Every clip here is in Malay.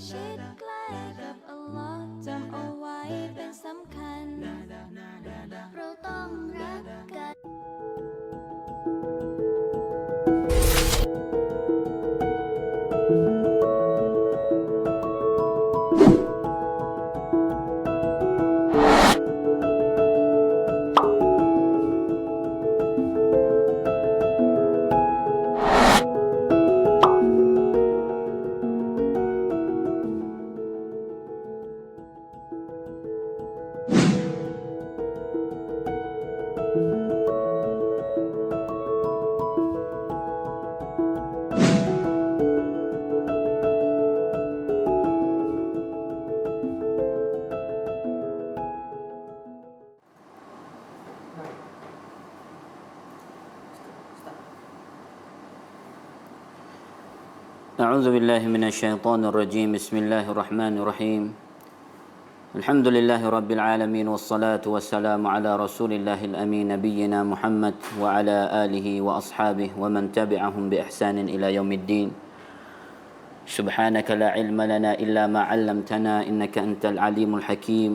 ชิดใกล้กับอัลลอฮ์จำเอาไว้เป็นสำคัญเราต้องรักกัน أعوذ بالله من الشيطان الرجيم بسم الله الرحمن الرحيم الحمد لله رب العالمين والصلاة والسلام على رسول الله الأمين نبينا محمد وعلى آله وأصحابه ومن تبعهم بإحسان إلى يوم الدين سبحانك لا علم لنا إلا ما علمتنا إنك أنت العليم الحكيم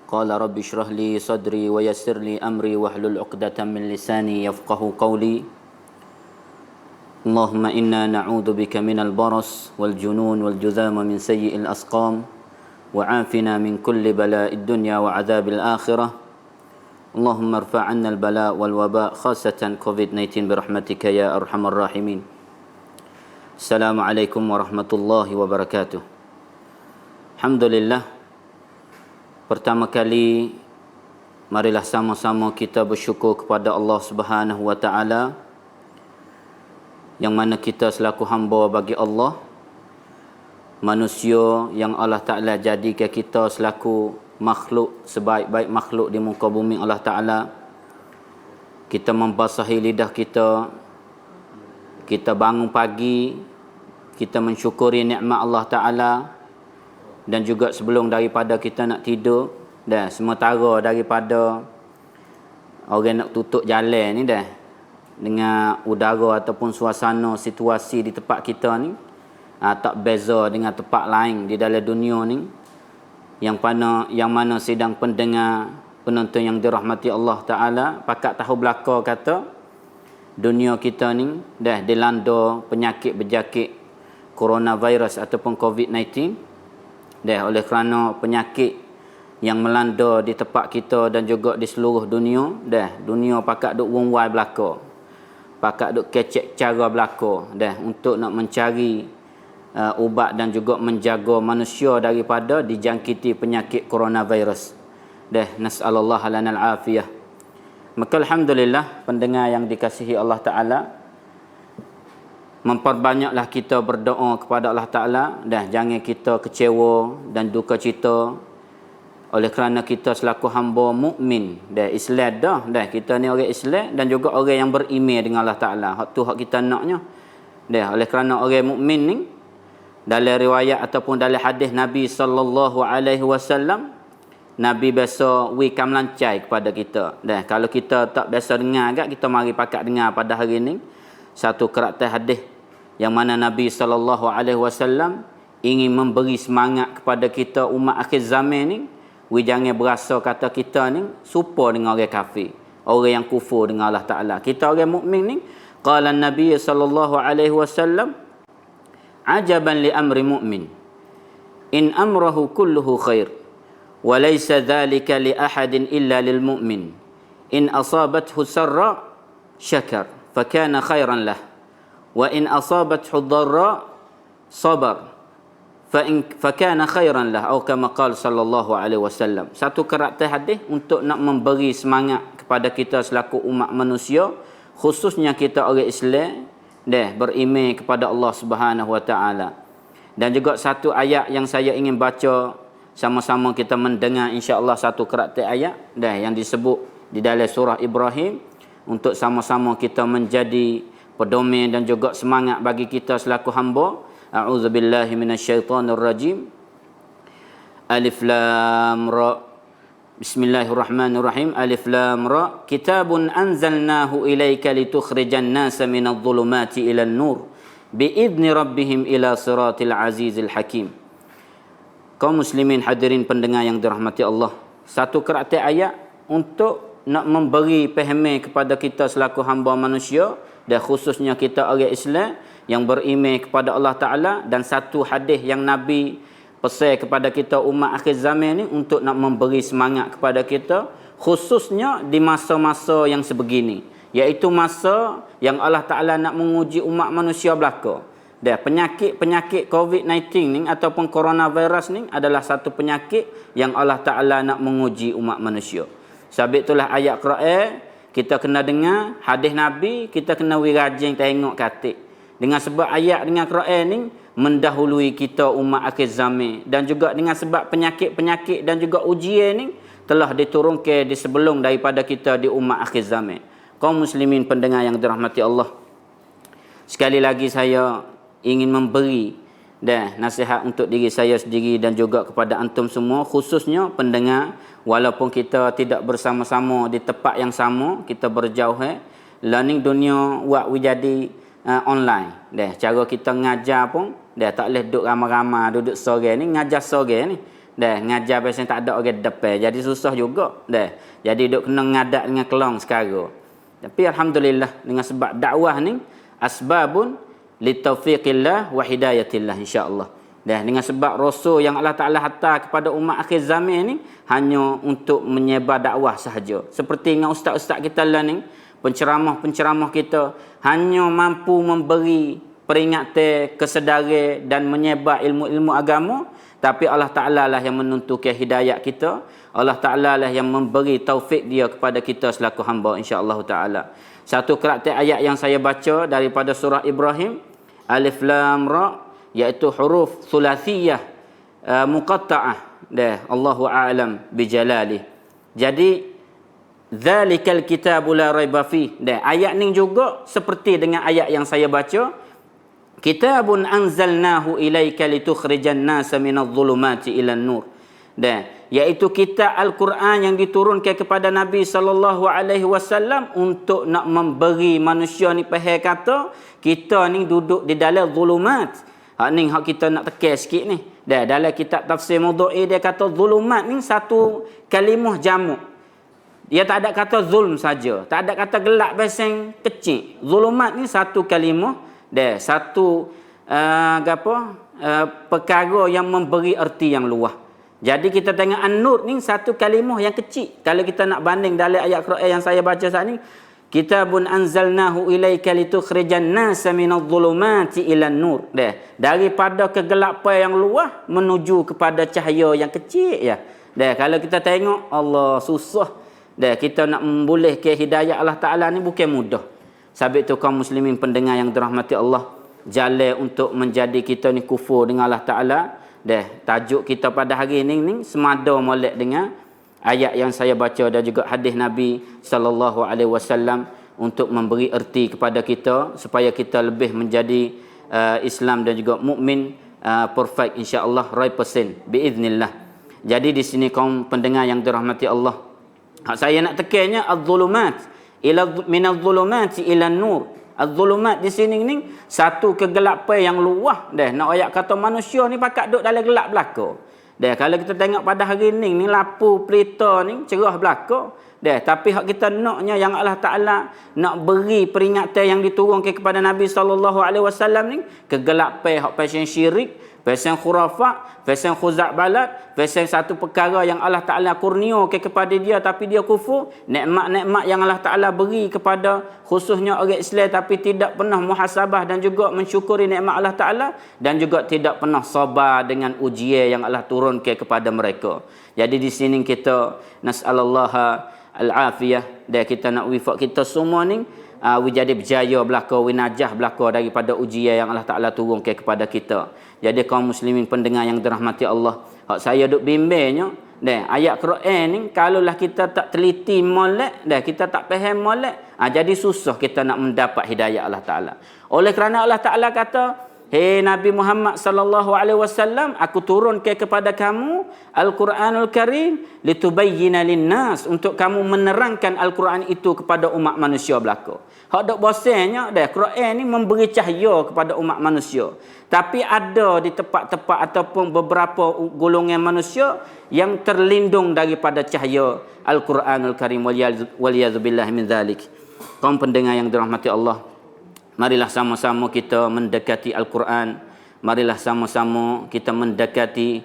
قال رب اشرح لي صدري ويسر لي أمري واحلل عقدة من لساني يفقه قولي اللهم إنا نعوذ بك من البرص والجنون والجذام من سيء الأسقام وعافنا من كل بلاء الدنيا وعذاب الآخرة اللهم ارفع عنا البلاء والوباء خاصة COVID-19 برحمتك يا أرحم الراحمين السلام عليكم ورحمة الله وبركاته. Alhamdulillah, pertama kali marilah sama-sama kita bersyukur kepada Allah Subhanahu wa taala yang mana kita selaku hamba bagi Allah, manusia yang Allah Ta'ala jadikan kita selaku makhluk, sebaik-baik makhluk di muka bumi Allah Ta'ala. Kita membasahi lidah kita, kita bangun pagi, kita mensyukuri nikmat Allah Ta'ala, dan juga sebelum daripada kita nak tidur, dah sementara daripada orang nak tutup jalan ni dah, dengan udara ataupun suasana situasi di tempat kita ni tak beza dengan tempat lain di dalam dunia ni yang mana sedang pendengar penonton yang dirahmati Allah Ta'ala, pakat tahu belaka kata dunia kita ni dah dilanda penyakit berjakit coronavirus ataupun COVID-19 dah, oleh kerana penyakit yang melanda di tempat kita dan juga di seluruh dunia dah, dunia pakat duk wungwai belaka, pakat duk kecek cara belaka dah untuk nak mencari ubat dan juga menjaga manusia daripada dijangkiti penyakit coronavirus dah, nas'alullah lanal afiyah. Maka alhamdulillah, pendengar yang dikasihi Allah Ta'ala, memperbanyaklah kita berdoa kepada Allah Ta'ala dah, jangan kita kecewa dan duka cita oleh kerana kita selaku hamba mukmin dah, Islam dah, kita ni orang Islam dan juga orang yang beriman dengan Allah Ta'ala. Hak tu hak kita naknya dah, oleh kerana orang mukmin ni dalam riwayat ataupun dalam hadis Nabi sallallahu alaihi wasallam, Nabi biasa wikam lancai kepada kita dah. Kalau kita tak biasa dengar agak, kita mari pakat dengar pada hari ni satu keratan hadis yang mana Nabi sallallahu alaihi wasallam ingin memberi semangat kepada kita umat akhir zaman ni. Jangan berasa kata kita ni serupa dengan orang kafir, orang yang kufur dengan Allah Ta'ala. Kita orang mukmin ni, qala Nabi sallallahu alaihi wasallam, ajaban li amri mu'min in amrahu kulluhu khair wa laysa dhalika li ahadin illa lil mu'min in asabathu sarra syakar fa kana khairan lah wa in asabathu dharra sabar fakana khairan lah, atau kama qala sallallahu alaihi wasallam. Satu keratan hadis untuk nak memberi semangat kepada kita selaku umat manusia, khususnya kita orang Islam dah, beriman kepada Allah Subhanahu wa taala. Dan juga satu ayat yang saya ingin baca sama-sama kita mendengar insya-Allah, satu keratan ayat dah yang disebut di dalam surah Ibrahim untuk sama-sama kita menjadi pedoman dan juga semangat bagi kita selaku hamba. A'udzu billahi minasyaitonir rajim. Alif lam ra. Bismillahirrahmanirrahim. Alif lam ra. Kitabun anzalnahu ilaika litukhrijan nasa minadh dhulumati ilan nur biizni rabbihim ila siratil azizil hakim. Kaum muslimin hadirin pendengar yang dirahmati Allah, satu karakter ayat untuk nak memberi pemahaman kepada kita selaku hamba manusia dan khususnya kita orang Islam yang beriman kepada Allah Ta'ala, dan satu hadis yang Nabi pesan kepada kita umat akhir zaman ni untuk nak memberi semangat kepada kita khususnya di masa-masa yang sebegini, iaitu masa yang Allah Ta'ala nak menguji umat manusia belaka. Dan penyakit COVID-19 ni ataupun coronavirus ni adalah satu penyakit yang Allah Ta'ala nak menguji umat manusia. Sebab itulah ayat Quran kita kena dengar, hadis Nabi kita kena wirajin tengok katik. Dengan sebab ayat dengan Quran ni mendahului kita umat akhir zaman, dan juga dengan sebab penyakit-penyakit dan juga ujian ni telah diturunkan di sebelum daripada kita di umat akhir zaman. Kaum muslimin pendengar yang dirahmati Allah, sekali lagi saya ingin memberi dan nasihat untuk diri saya sendiri dan juga kepada antum semua, khususnya pendengar, walaupun kita tidak bersama-sama di tempat yang sama, kita berjauh, learning dunia buat jadi online. Cara kita ngajar pun tak boleh duduk ramai-ramai, duduk sore ni ngajar sore ni. Ngajar biasanya tak ada orang depan, jadi susah juga. Jadi duduk kena ngadak dengan kelong sekarang. Tapi alhamdulillah dengan sebab dakwah ni asbabun litaufiqillah wa hidayatillah insya-Allah. Dengan sebab rasul yang Allah Taala hantar kepada umat akhir zaman ni hanya untuk menyebar dakwah sahaja. Seperti dengan ustaz-ustaz kita lah ni, penceramah-penceramah kita hanya mampu memberi peringatan, kesedaran dan menyebar ilmu-ilmu agama, tapi Allah Ta'ala lah yang menentukan hidayat kita. Allah Ta'ala lah yang memberi taufik dia kepada kita selaku hamba insya-Allah Ta'ala. Satu karakter ayat yang saya baca daripada surah Ibrahim, Alif Lam Ra, iaitu huruf thulathiyah muqatta'ah. Allahu a'lam bijalalih. Jadi zalikal kitabu la raiba fi. Ayat ni juga seperti dengan ayat yang saya baca, kitabun anzalnahu ilaika litukhrijan nasa minadh-dhulumati ilan nur. Iaitu kitab Al-Quran yang diturunkan kepada Nabi SAW untuk nak memberi manusia ni faham kata kita ni duduk di dalam zulumat. Hak ni hak kita nak tekan sikit ni. Dalam kitab tafsir Mawdu'i dia kata zulumat ni satu kalimah jamak. Dia tak ada kata zulm saja, tak ada kata gelap beseng kecil. Zulumat ni satu kalimah, satu perkara yang memberi erti yang luas. Jadi kita tengok An-Nur ni satu kalimah yang kecil. Kalau kita nak banding dalam ayat Quran yang saya baca saat ni, kitabun anzalnahu ilaika litukhrijan nasa minadh-dhulumati ilan nur. Daripada kegelapan yang luas menuju kepada cahaya yang kecil ya. Kalau kita tengok Allah susah. Kita nak membolehkan hidayah Allah Taala ni bukan mudah. Sebab itu kaum muslimin pendengar yang dirahmati Allah, jalan untuk menjadi kita ni kufur dengan Allah Taala. Tajuk kita pada hari ini semada molek dengan ayat yang saya baca dan juga hadis Nabi SAW untuk memberi erti kepada kita supaya kita lebih menjadi Islam dan juga mukmin perfect insya-Allah 100% biiznillah. Jadi di sini kaum pendengar yang dirahmati Allah, saya nak tekannya az-zulumat ila minadh-dhulumati ila nur. Az-zulumat di sini ni satu kegelapan yang luas. Nak ayat kata manusia ni pakat duduk dalam gelap belaka. Kalau kita tengok pada hari ni lampu pelita ni cerah belaka. Tapi hak kita naknya yang Allah Taala nak beri peringatan yang diturunkan kepada Nabi SAW ni, kegelapan hak pasien syirik, pasien khurafat, pasien khuza'balat, pasien satu perkara yang Allah Ta'ala kurniakan kepada dia tapi dia kufur, nikmat-nikmat yang Allah Ta'ala beri kepada khususnya orang Islam tapi tidak pernah muhasabah dan juga mensyukuri nikmat Allah Ta'ala, dan juga tidak pernah sabar dengan ujian yang Allah turunkan kepada mereka. Jadi di sini kita nas'alallaha al-afiyah, dan kita nak wifak kita semua ni jadi berjaya belaka, winajah belaka daripada ujian yang Allah Ta'ala turunkan kepada kita. Jadi kaum muslimin pendengar yang dirahmati Allah, hak saya duk bimbingnya, ayat Quran ni kalaulah kita tak teliti molek, kita tak faham molek, jadi susah kita nak mendapat hidayah Allah Ta'ala. Oleh kerana Allah Ta'ala kata Hei Nabi Muhammad sallallahu alaihi wasallam, aku turunkan kepada kamu Al-Quranul Karim litubayyina linnas, untuk kamu menerangkan Al-Quran itu kepada umat manusia belaka. Hak dok bosannya dah Quran ni memberi cahaya kepada umat manusia. Tapi ada di tempat-tempat ataupun beberapa golongan manusia yang terlindung daripada cahaya Al-Quranul Karim, waliyadzubillah min zalik. Kaum pendengar yang dirahmati Allah, marilah sama-sama kita mendekati Al-Quran. Marilah sama-sama kita mendekati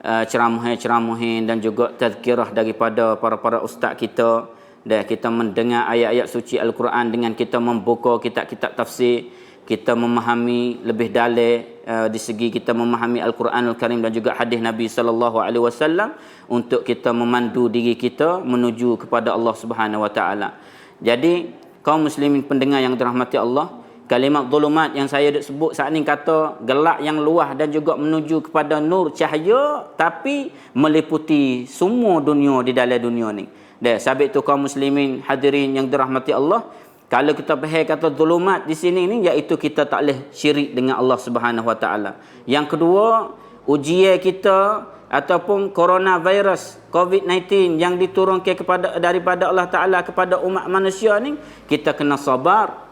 ceramah-ceramah dan juga tazkirah daripada para ustaz kita. Dan kita mendengar ayat-ayat suci Al-Quran dengan kita membuka kitab-kitab tafsir. Kita memahami lebih dalam di segi kita memahami Al-Quranul Karim dan juga hadis Nabi sallallahu alaihi wasallam untuk kita memandu diri kita menuju kepada Allah Subhanahu wa taala. Jadi kaum muslimin pendengar yang dirahmati Allah, kalimat zulumat yang saya sebut saat ini kata gelap yang luas dan juga menuju kepada nur cahaya, tapi meliputi semua dunia di dalam dunia ni. Dan sebab itu kaum muslimin hadirin yang dirahmati Allah, kalau kita faham kata zulumat di sini ni, iaitu kita tak boleh syirik dengan Allah Subhanahu wa taala. Yang kedua, ujian kita ataupun coronavirus COVID-19 yang diturunkan daripada Allah Taala kepada umat manusia ni, kita kena sabar.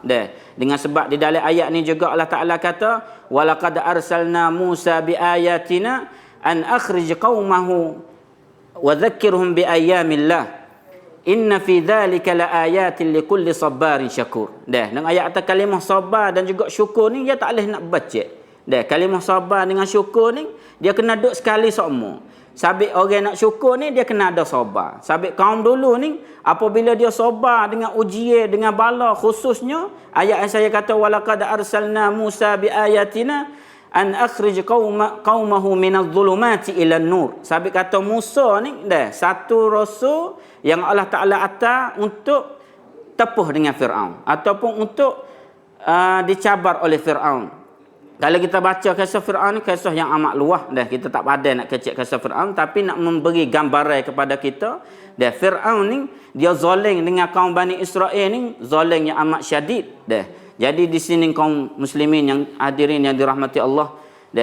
Dengan sebab di dalam ayat ni juga Allah Taala kata, walaqad arsalna Musa biayatina an akhrij qaumahu wa dhakkirhum biayamillah inna fi dhalika laayatin likulli sabarin syakur. Dengan ayat atas kalimah sabar dan juga syukur ni, dia tak boleh nak baca. Kalimah sabar dengan syukur ni, dia kena duduk sekali semua. Sabit orang nak syukur ni, dia kena ada sabar. Sabit kaum dulu ni, apabila dia sabar dengan ujian, dengan bala, khususnya ayat yang saya kata walaqad arsalna Musa biayatina an akhrij qaumahu minadh-dhulumati ila an-nur. Sabit kata Musa ni satu rasul yang Allah Taala atas untuk tepuh dengan Firaun ataupun untuk dicabar oleh Firaun. Kalau kita baca kisah Firaun ni, kisah yang amat luas kita tak pandai nak kecek kisah Firaun, tapi nak memberi gambaran kepada kita Firaun ni dia zalim dengan kaum Bani Israel ni, zalim yang amat syadid. Jadi di sini kaum muslimin yang hadirin yang dirahmati Allah,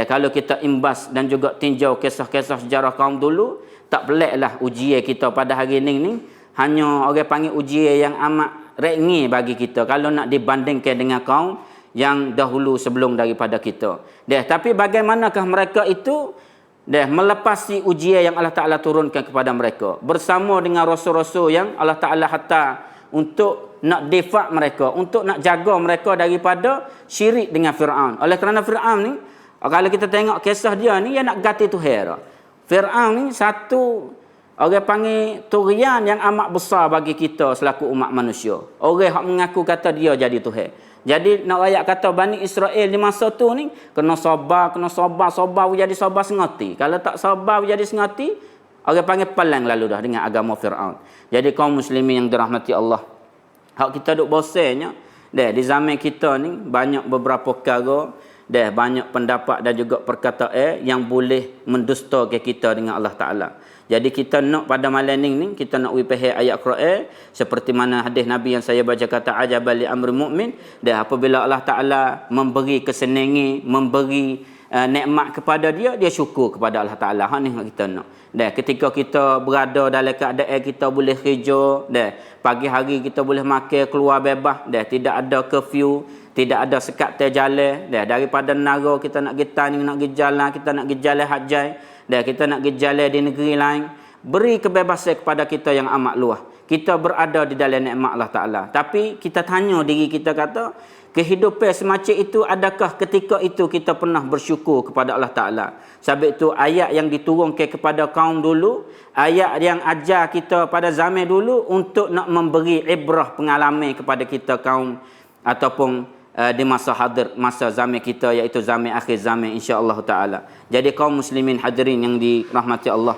kalau kita imbas dan juga tinjau kisah-kisah sejarah kaum dulu, tak peliklah ujian kita pada hari ini hanya orang panggil ujian yang amat ringan bagi kita kalau nak dibandingkan dengan kaum yang dahulu sebelum daripada kita. Tapi bagaimanakah mereka itu melepasi ujian yang Allah Ta'ala turunkan kepada mereka bersama dengan rasul-rasul yang Allah Ta'ala hantar untuk nak difak mereka, untuk nak jaga mereka daripada syirik dengan Firaun. Oleh kerana Firaun ni, kalau kita tengok kisah dia ni, dia nak ganti Tuhan. Firaun ni satu orang panggil turian yang amat besar bagi kita selaku umat manusia. Orang yang mengaku kata dia jadi Tuhan. Jadi nak ayat kata Bani Israel di masa tu ni kena sabar jadi sabar sengati. Kalau tak sabar jadi sengati, orang panggil palang lalu dah dengan agama Firaun. Jadi kaum muslimin yang dirahmati Allah, hak kita duk bosannya di zaman kita ni banyak beberapa perkara, banyak pendapat dan juga perkataan yang boleh mendustakan kita dengan Allah Taala. Jadi kita nak pada malam ni kita nak faham ayat Quran seperti mana hadis Nabi yang saya baca kata ajabal li amri mukmin, dan apabila Allah Taala memberi kesenangan, memberi nikmat kepada dia syukur kepada Allah Taala. Hak ni kita nak. Dan ketika kita berada dalam keadaan kita boleh kerja, pagi hari kita boleh makan keluar bebas, tidak ada curfew, tidak ada sekat terjalan, daripada negara kita nak pergi tani, nak pergi jalan, kita nak pergi jalan hajai, kita nak pergi jalan di negeri lain, beri kebebasan kepada kita yang amat luas. Kita berada di dalam nikmat Allah Taala. Tapi kita tanya diri kita kata, kehidupan semacam itu, adakah ketika itu kita pernah bersyukur kepada Allah Ta'ala? Sebab itu ayat yang diturunkan kepada kaum dulu, ayat yang ajar kita pada zaman dulu untuk nak memberi ibrah pengalaman kepada kita kaum ataupun di masa hadir, masa zaman kita, iaitu zaman akhir zaman insya-Allah Ta'ala. Jadi kaum muslimin hadirin yang dirahmati Allah,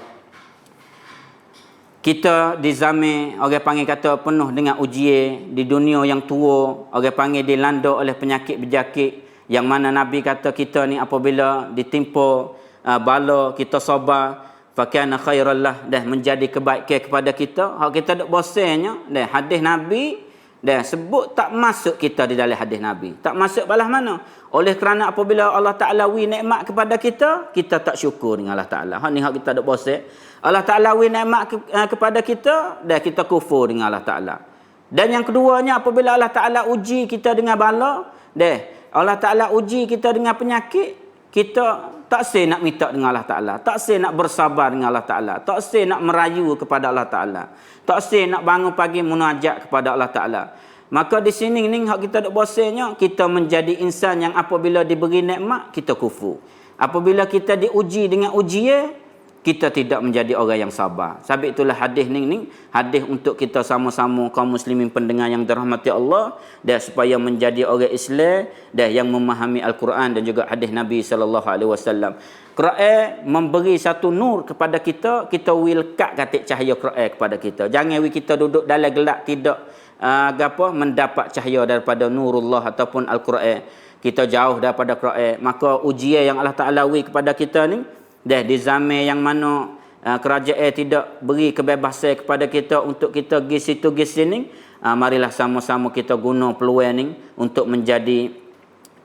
kita di zaman orang panggil kata penuh dengan ujian, di dunia yang tua, orang panggil dilanda oleh penyakit berjakit, yang mana Nabi kata kita ni apabila ditimpa bala, kita sabar, fakana khairal lah, dah menjadi kebaikan kepada kita. Hak kita dok bosannya, dah hadis Nabi Dan sebut tak masuk kita di dalam hadis Nabi. Tak masuk balas mana? Oleh kerana apabila Allah Ta'ala wi nikmat kepada kita, kita tak syukur dengan Allah Ta'ala. Hak ni hak kita duk bosan. Allah Ta'ala wi nikmat kepada kita, dan kita kufur dengan Allah Ta'ala. Dan yang keduanya, apabila Allah Ta'ala uji kita dengan bala, dan Allah Ta'ala uji kita dengan penyakit, kita tak say nak minta dengan Allah Ta'ala. Tak say nak bersabar dengan Allah Ta'ala. Tak say nak merayu kepada Allah Ta'ala. Tak say nak bangun pagi munajat kepada Allah Ta'ala. Maka di sini ni hak kita duk bosannya, kita menjadi insan yang apabila diberi nikmat, kita kufur. Apabila kita diuji dengan ujian, kita tidak menjadi orang yang sabar. Sebab itulah hadis ni hadis untuk kita sama-sama kaum muslimin pendengar yang dirahmati Allah, dan supaya menjadi orang Islam dan yang memahami Al-Quran dan juga hadis Nabi sallallahu alaihi wasallam. Quran memberi satu nur kepada kita, kita will kat katik cahaya Quran kepada kita. Jangan kita duduk dalam gelap tidak mendapat cahaya daripada nurullah ataupun Al-Quran. Kita jauh daripada Quran, maka ujian yang Allah Ta'ala beri kepada kita ni, dah di zaman yang mana kerajaan tidak beri kebebasan kepada kita untuk kita pergi situ pergi sini, marilah sama-sama kita guna peluang ni untuk menjadi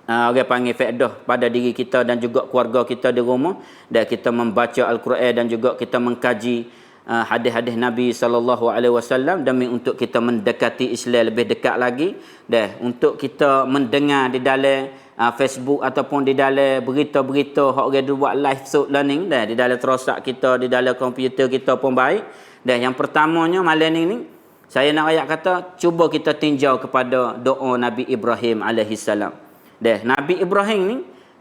orang panggil faedah pada diri kita dan juga keluarga kita di rumah, dan kita membaca Al-Quran dan juga kita mengkaji hadis-hadis Nabi sallallahu alaihi wasallam demi untuk kita mendekati Islam lebih dekat lagi, dan untuk kita mendengar di dalam Facebook ataupun di dalam berita-berita hak orang buat live show learning, dan di dalam terosak kita, di dalam komputer kita pun baik. Dan yang pertamanya malam ni saya nak ayat kata, cuba kita tinjau kepada doa Nabi Ibrahim alaihi salam. Dan Nabi Ibrahim ni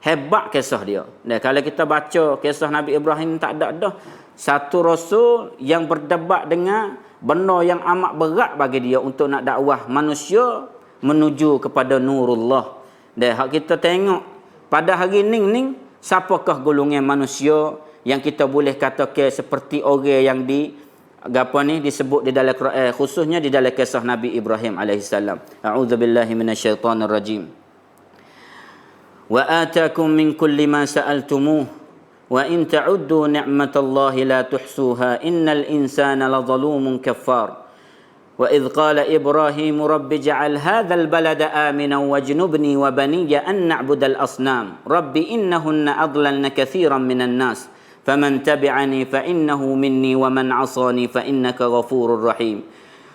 hebat kisah dia. Dan kalau kita baca kisah Nabi Ibrahim, tak ada dah satu rasul yang berdebat dengan benda yang amat berat bagi dia untuk nak dakwah manusia menuju kepada nurullah. Dan hak kita tengok pada hari ni siapakah golongan manusia yang kita boleh katakan seperti orang yang disebut di dalam Quran, khususnya di dalam kisah Nabi Ibrahim alaihi salam. A'udzubillahi minasyaitonir rajim. Wa atakum min kulli ma sa'altumuh wa in ta'uddu ni'matallahi la tuhsuha innal insana ladzalumun kaffar. Wa idh qala Ibrahim rabbi ij'al hadzal balada aminan wajnubni wa baniya an na'budal asnam rabbi innahunna adlalna katsiran minan nas faman tabi'ani fa innahu minni wa man 'asani fa innaka ghafurur rahim.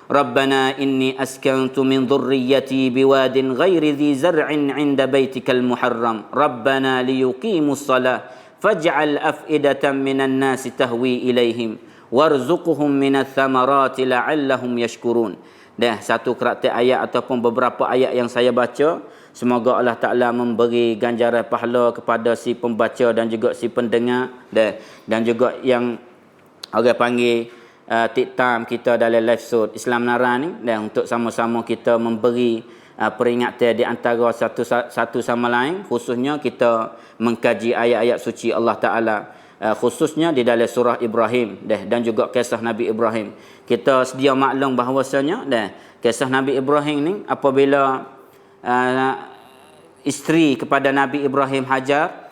ربنا إني أسكنت من ذريتي بواد غير ذي زرع عند بيتك المحرم ربنا ليقيموا الصلاة فاجعل أفئدة من الناس تهوي إليهم وارزقهم من الثمرات لعلهم يشكرون. Dah satu karakter ayat ataupun beberapa ayat yang saya baca, semoga Allah Ta'ala memberi ganjaran pahala kepada si pembaca dan juga si pendengar, dan juga yang orang panggil tiktam kita dalam live show Islam Nara ni, dan untuk sama-sama kita memberi peringatan di antara satu sama lain, khususnya kita mengkaji ayat-ayat suci Allah Ta'ala, khususnya di dalam surah Ibrahim dan juga kisah Nabi Ibrahim. Kita sedia maklum bahawasanya kisah Nabi Ibrahim ni apabila isteri kepada Nabi Ibrahim Hajar,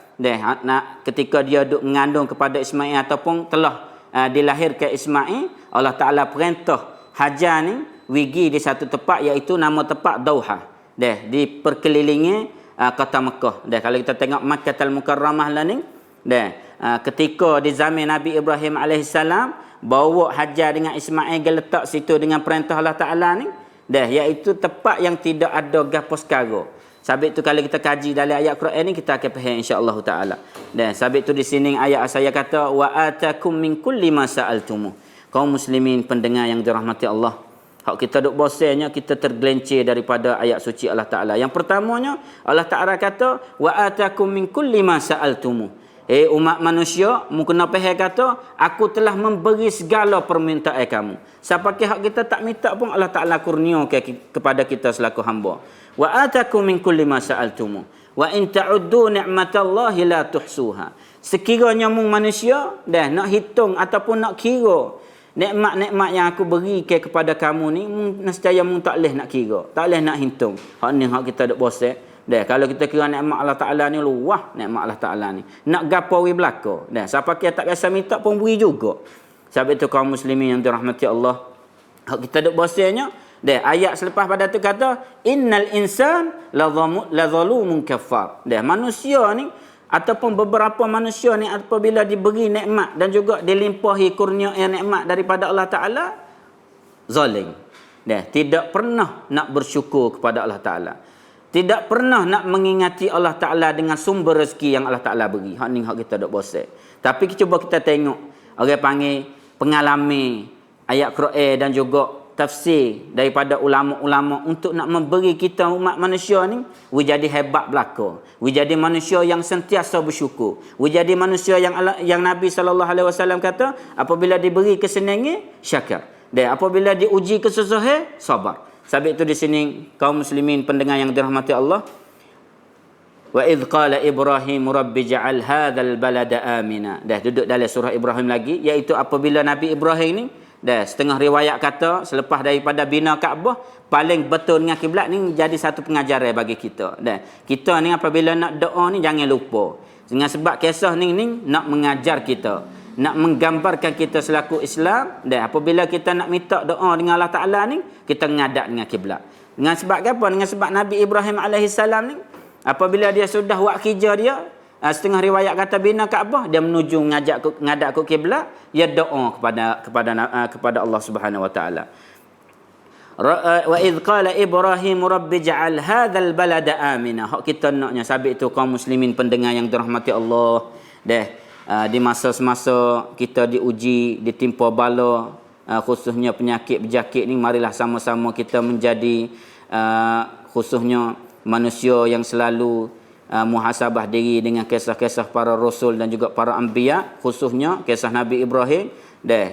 ketika dia duk mengandung kepada Ismail ataupun telah dilahirkan Ismail, Allah Ta'ala perintah Hajar ni wigi di satu tempat, iaitu nama tempat Dauha, di perkelilingi kota Mekah. Kalau kita tengok Makkahul Mukarramah lah ni, ketika di zaman Nabi Ibrahim alaihissalam bawa Hajar dengan Ismail letak situ dengan perintah Allah Ta'ala ni, iaitu tempat yang tidak ada gapo sekarang. Sebab itu kalau kita kaji dalam ayat Quran ni, kita akan faham insya-Allah Taala. Dan sebab itu di sini ayat saya kata wa atakum min kulli ma sa'altum. Kaum muslimin pendengar yang dirahmati Allah, hak kita duk bosannya kita tergelincir daripada ayat suci Allah Taala. Yang pertamanya Allah Taala kata wa atakum min kulli ma sa'altum. Umat manusia, mu kena faham kata aku telah memberi segala permintaan kamu. Siapa hak kita tak minta pun Allah Taala kurniakan kepada kita selaku hamba. Wa atakum min kulli ma sa'altum wa in ta'uddu ni'matallahi la tuhsuha. Sekiranya mung manusia nak hitung ataupun nak kira nikmat-nikmat yang aku berikan kepada kamu ni, nescaya mung tak leh nak kira, tak leh nak hitung. Hak ni hak kita duk bosan. Kalau kita kira nikmat Allah Ta'ala ni luah, nikmat Allah Ta'ala ni nak gapo wi belaka. Siapa kita tak biasa minta pun beri juga. Sebab itu kaum muslimin yang dirahmati Allah, hak kita duk bosannya Dah ayat selepas pada tu kata innal insan la zalumun kafar. Dah manusia ni ataupun beberapa manusia ni apabila diberi nikmat dan juga dilimpahi kurnia nikmat daripada Allah Taala, zalim. Dah tidak pernah nak bersyukur kepada Allah Taala. Tidak pernah nak mengingati Allah Taala dengan sumber rezeki yang Allah Taala beri. Hak ni hak kita dok bosan. Tapi cuba kita tengok orang panggil pengalami ayat Quran dan juga tafsir daripada ulama-ulama untuk nak memberi kita umat manusia ni, we jadi hebat belaka. We jadi manusia yang sentiasa bersyukur. We jadi manusia yang Nabi SAW kata, apabila diberi kesenangan, syakar. Dan apabila diuji kesusahan, sabar. Sebab itu di sini kaum muslimin pendengar yang dirahmati Allah, wa idh qala Ibrahim rabbi ja'al hadzal balada amina. Dah duduk dalam surah Ibrahim lagi, iaitu apabila Nabi Ibrahim ni, dah setengah riwayat kata selepas daripada bina Kaabah, paling betul dengan kiblat ni jadi satu pengajaran bagi kita. Dah kita ni apabila nak doa ni jangan lupa. Dengan sebab kisah ni nak mengajar kita, nak menggambarkan kita selaku Islam. Dah apabila kita nak minta doa dengan Allah Taala ni, kita ngadap dengan kiblat. Dengan sebab apa? Dengan sebab Nabi Ibrahim alaihissalam ni apabila dia sudah buat kerja dia, setengah riwayat kata bina Kaabah, dia menuju ngadap ke kiblat, dia doa kepada Allah Subhanahu wa taala. Wa idz qala Ibrahim rabbi ja'al hadzal balada amina. Hak kita naknya sabit tu kaum muslimin pendengar yang dirahmati Allah. Di masa-masa kita diuji, ditimpa bala, khususnya penyakit berjakit ni, marilah sama-sama kita menjadi khususnya manusia yang selalu muhasabah diri dengan kisah-kisah para rasul dan juga para anbiya, khususnya kisah Nabi Ibrahim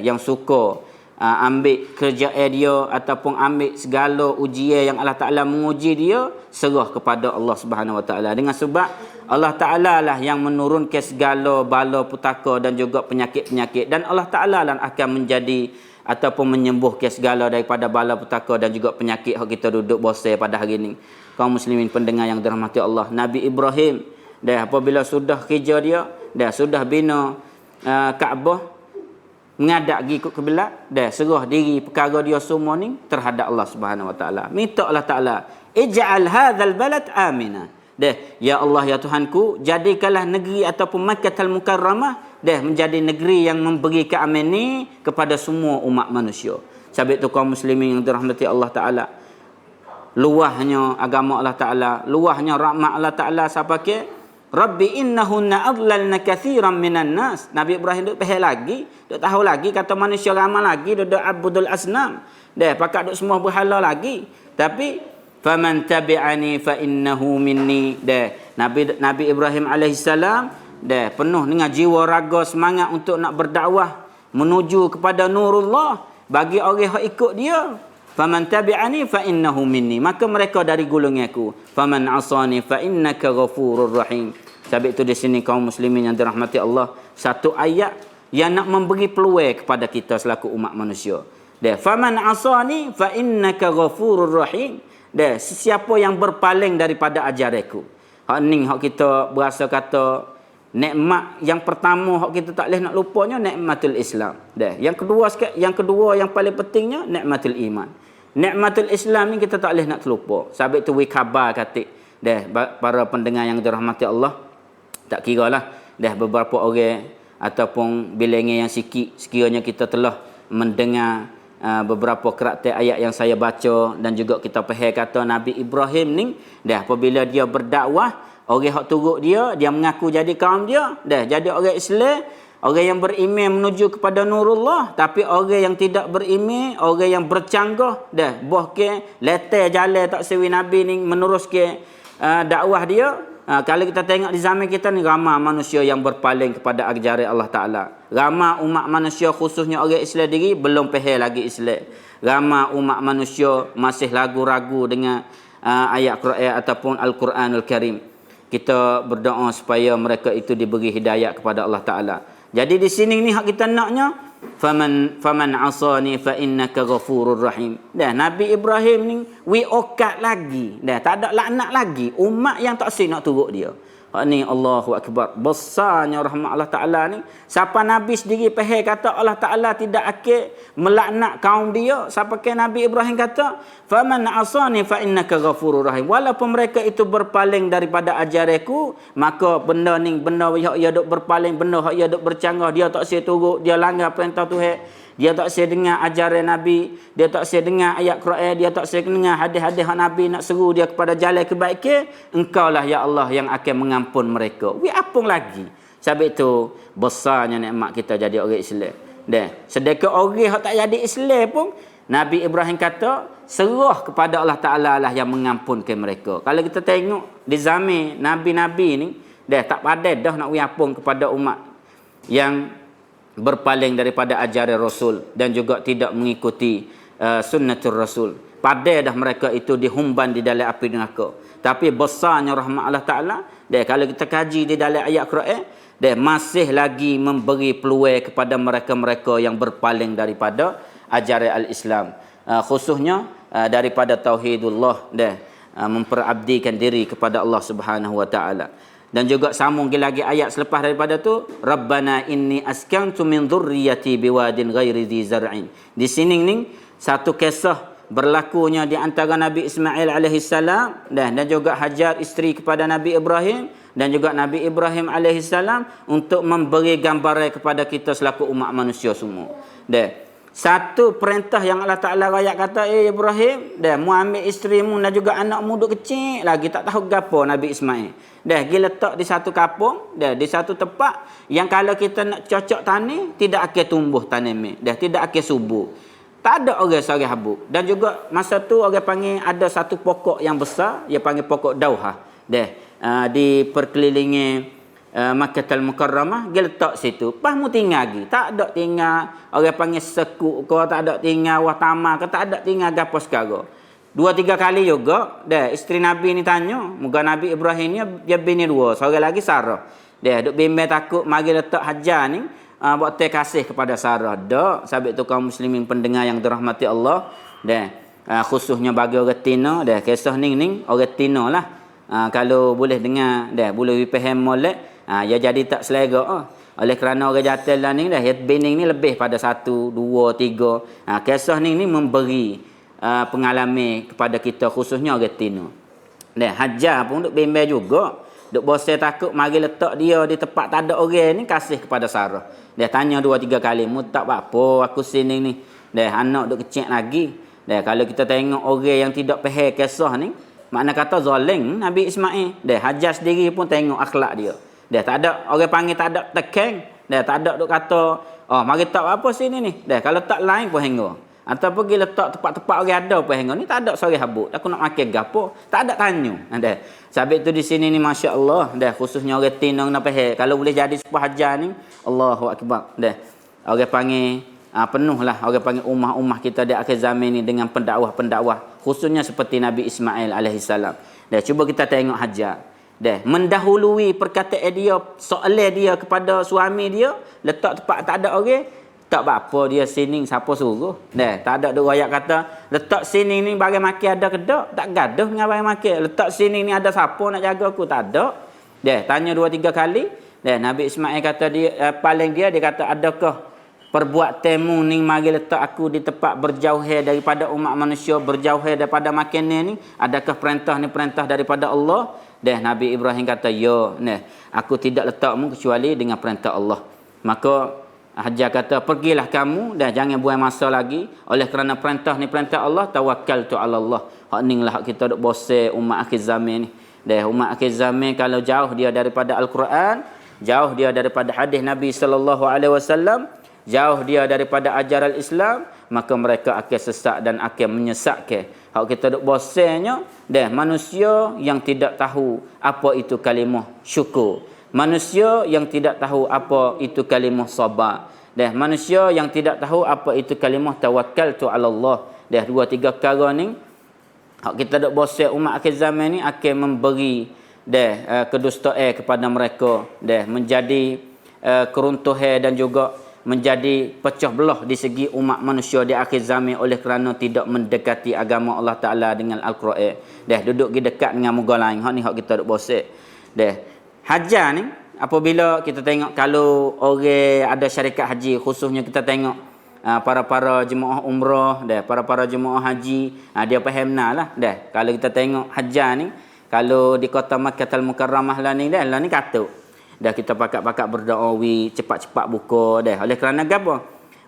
yang suka ambil kerjaan dia ataupun ambil segala ujian yang Allah Taala menguji dia, serah kepada Allah Subhanahu Wa Taala. Dengan sebab Allah Taala lah yang menurunkan segala bala petaka dan juga penyakit-penyakit, dan Allah Taala lah akan menjadi ataupun menyembuhkan segala daripada bala petaka dan juga penyakit yang kita duduk bosan pada hari ini. Kaum muslimin pendengar yang dirahmati Allah, Nabi Ibrahim apabila sudah kerja dia, sudah bina Kaabah, mengadap pergi ke kiblat, serah diri perkara dia semua ni terhadap Allah Subhanahu Wa Taala. Minta Allah Taala, ij'al hadzal balad amina. Ya Allah ya Tuhanku, jadikanlah negeri ataupun Makkahul Mukarramah menjadi negeri yang memberi keamanan ni kepada semua umat manusia. Sebab itu kaum muslimin yang dirahmati Allah Taala, luahnya agama Allah Taala, luahnya rahmat Allah Taala siapa ke? Rabbi innahunna adlalna katsiran minan nas. Nabi Ibrahim duk faham lagi, duk tahu lagi kata manusia ramai lagi duk abudul asnam. Pakat duk semua berhala lagi. Tapi faman tabi'ani fa innahu minni. Nabi Ibrahim alaihissalam penuh dengan jiwa raga semangat untuk nak berdakwah menuju kepada nurullah bagi orang yang ikut dia. Faman tabi'ani fa innahu minni, maka mereka dari golonganku. Faman asani fa innaka ghafurur rahim. Sebab itu di sini kaum muslimin yang dirahmati Allah, satu ayat yang nak memberi peluang kepada kita selaku umat manusia. Faman asani fa innaka ghafurur rahim. Siapa yang berpaling daripada ajaranku. Hak ni hak kita berasa kata nikmat yang pertama hak kita tak boleh nak lupanya, nikmatul Islam. Yang kedua yang paling pentingnya nikmatul iman. Nikmatul Islam ni kita tak boleh nak terlupa. Sebab itu we khabar katik para pendengar yang dirahmati Allah, tak kiralah beberapa orang ataupun bilangan yang sikit, sekiranya kita telah mendengar beberapa karakter ayat yang saya baca dan juga kita faham kata Nabi Ibrahim ni apabila dia berdakwah, orang hak turut dia mengaku jadi kaum dia, jadi orang Islam, orang yang beriman menuju kepada nurullah. Tapi orang yang tidak beriman, orang yang bercanggah, bahkan letak jalan tak sewi Nabi ni meneruskan dakwah dia. Kalau kita tengok di zaman kita ni, ramai manusia yang berpaling kepada ajaran Allah Ta'ala. Ramai umat manusia khususnya orang Islam diri belum faham lagi Islam. Ramai umat manusia masih ragu-ragu dengan ayat Quran ataupun Al-Quranul Karim. Kita berdoa supaya mereka itu diberi hidayah kepada Allah Ta'ala. Jadi di sini ni hak kita naknya, faman asani fa innaka ghafurur rahim. Nabi Ibrahim ni we okat lagi, tak ada laknat lagi umat yang tak nak turut dia. Ni Allahu akbar. Besarnya rahmat Allah Taala ni. Siapa Nabi sendiri faham kata Allah Taala tidak akan melaknat kaum dia. Siapa ke Nabi Ibrahim kata, "Faman asani fa innaka ghafurur rahim." Walaupun mereka itu berpaling daripada ajaranku, maka benda ni benda yang ia duk berpaling, benda yang ia duk bercanggah, dia tak sia turut, dia langgar perintah Tuhan. Dia tak sia dengar ajaran Nabi, dia tak sia dengar ayat Quran, dia tak sia dengar hadis-hadis Nabi nak seru dia kepada jalan kebaikan. Engkaulah ya Allah yang akan mengampun mereka. Wi apa lagi? Sebab itu besarnya nikmat kita jadi orang Islam. Dah, sedekah orang yang tak jadi Islam pun Nabi Ibrahim kata serah kepada Allah Taala lah yang mengampunkan mereka. Kalau kita tengok di zaman nabi-nabi ni, dah tak padan dah nak wiapun kepada umat yang berpaling daripada ajaran Rasul dan juga tidak mengikuti sunnatul Rasul. Padai dah mereka itu dihumban di dalam api neraka. Tapi besarnya rahmat Allah Ta'ala, dia kalau kita kaji di dalam ayat Quran, dia masih lagi memberi peluang kepada mereka-mereka yang berpaling daripada ajaran al-Islam. Khususnya daripada tauhidullah, dia memperabdikan diri kepada Allah Subhanahu wa Ta'ala. Dan juga sambung lagi ayat selepas daripada tu, Rabbana inni askantu min dhurriyyati biwadin ghairi dhi zar'in. Di sini ni satu kisah berlakunya di antara Nabi Ismail alaihi salam dan juga Hajar isteri kepada Nabi Ibrahim dan juga Nabi Ibrahim alaihi salam untuk memberi gambaran kepada kita selaku umat manusia semua. Dan satu perintah yang Allah Taala rakyat kata, Ibrahim, dah mu ambil isterimu dan juga anakmu duk kecil lagi tak tahu gapo Nabi Ismail. Dah pergi letak di satu kampung, dah di satu tempat yang kalau kita nak cocok tanam tidak akan tumbuh tanaman, dah tidak akan subur. Tak ada orang sari habuk. Dan juga masa tu orang panggil ada satu pokok yang besar, dia panggil pokok dauhah. Dah di perkelilingi Makkah Al-Mukarramah, dia letak situ. Pas mu tinggal lagi. Tak ada tinggal orang panggil sekuk ke, tak ada tinggal wah tamar ke, tak ada tinggal gapo sekarang. 2-3 kali juga, dah isteri Nabi ni tanya, moga Nabi Ibrahim ni dia bini dua, seorang lagi Sarah. Dia duk bimbang takut mari letak Hajar ni buat teh kasih kepada Sarah. Dak, sabit tu kaum muslimin pendengar yang dirahmati Allah, dah khususnya bagi orang Tino, dah kisah ni orang Tino lah. Kalau boleh dengar, dah boleh faham molek, ya jadi tak selera. Oleh kerana orang jatuh lah ni dah bini ni lebih pada 1, 2, 3. Kisah ni memberi pengalaman kepada kita khususnya orang Tino. Dah Hajar pun duk bimbang juga, duk bosan takut mari letak dia di tempat tak ada orang ni kasih kepada Sarah. Dia tanya 2-3 kali, mu tak apa aku sini ni. Dah anak duk kecil lagi. Dah kalau kita tengok orang yang tidak faham kisah ni, makna kata zalim Nabi Ismail. Dah Hajar sendiri pun tengok akhlak dia. Dah tak ada orang panggil tak ada tekeng. Dah tak ada duk kata, "Oh, mari tak apa sini ni." Dah kalau tak lain pun henggo. Atau pergi letak tempat-tempat orang ada pun henggo. Ni tak ada sore habuk. Aku nak makan gapo? Tak ada tanya. Dah. Sebab tu di sini ni masya-Allah, dah khususnya orang Tino nak faham. Kalau boleh jadi sebuah Hajar ni, Allahu akbar. Dah. Orang panggil penuhlah orang panggil ummah-ummah kita di akhir zaman ni dengan pendakwah-pendakwah khususnya seperti Nabi Ismail alaihi salam. Dah cuba kita tengok Hajar. Dah mendahului perkataan dia, soalan dia kepada suami dia, letak tempat tak ada orang, tak apa dia sini siapa suruh. Dah tak ada riwayat kata letak sini ni bagi makan ada ke tak gaduh dengan bagi makan. Letak sini ni ada siapa nak jaga aku, tak ada. Dah tanya 2-3 kali. Dah Nabi Ismail kata dia paling dia kata adakah perbuatanmu ni mari letak aku di tempat berjauh daripada umat manusia, berjauh daripada makanan ni, adakah perintah ni perintah daripada Allah? Dah Nabi Ibrahim kata ya, nah aku tidak letakmu kecuali dengan perintah Allah. Maka Hajar kata pergilah kamu, dah jangan buang masa lagi, oleh kerana perintah ni perintah Allah, tawakkaltu ala Allah. Hak ni lah hak kita duk bosan umat akhir zaman ni. Dah umat akhir zaman kalau jauh dia daripada Al-Quran, jauh dia daripada hadis Nabi sallallahu alaihi wasallam, jauh dia daripada ajaran Islam, maka mereka akan sesat dan akan menyesatkan. Hak kita duk bosannya, dah manusia yang tidak tahu apa itu kalimah syukur. Manusia yang tidak tahu apa itu kalimah sabar. Dah manusia yang tidak tahu apa itu kalimah tawakkaltu ala Allah. Dah 2-3 perkara ni hak kita duk bosan umat akhir zaman ni akan memberi kedustaan kepada mereka, dah menjadi keruntuhan dan juga menjadi pecah belah di segi umat manusia di akhir zaman oleh kerana tidak mendekati agama Allah Taala dengan Al-Quran. Dah duduk di dekat dengan moga lain. Hak ni hak kita duk bosan. Dah hajar ni apabila kita tengok kalau orang ada syarikat haji, khususnya kita tengok para-para jemaah umrah dah, para-para jemaah haji, dia faham lah dah. Kalau kita tengok hajar ni, kalau di kota Makkahul Mukarramah lah ni katuk. Dah kita pakat-pakat berdoa cepat-cepat buka dah. Oleh kerana gapo?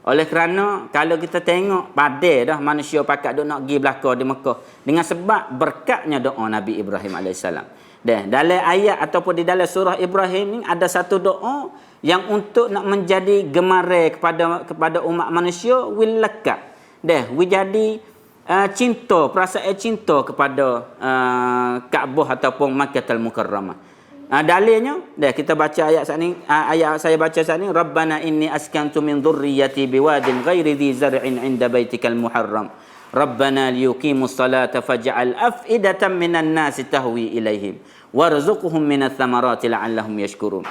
Oleh kerana kalau kita tengok padai dah manusia pakat duk nak pergi belaka di Mekah dengan sebab berkatnya doa Nabi Ibrahim alaihissalam. Dah dalam ayat ataupun di dalam surah Ibrahim ni ada satu doa yang untuk nak menjadi gemara kepada umat manusia will lekat. Dah we jadi cinta, perasaan cinta kepada Kaabah ataupun Makkahul Mukarramah. Dalilnya dah kita baca ayat saat ni, ayat saya baca saat ni, Rabbana inni askantu min dhurriyyati biwadin ghairi dhi zar'in 'inda baitikal muharram. Rabbana liyuqimus salata faj'al af'idatan minan nasi tahwi ilaihim warzuqhum minats thamarati la'allahum yashkurun.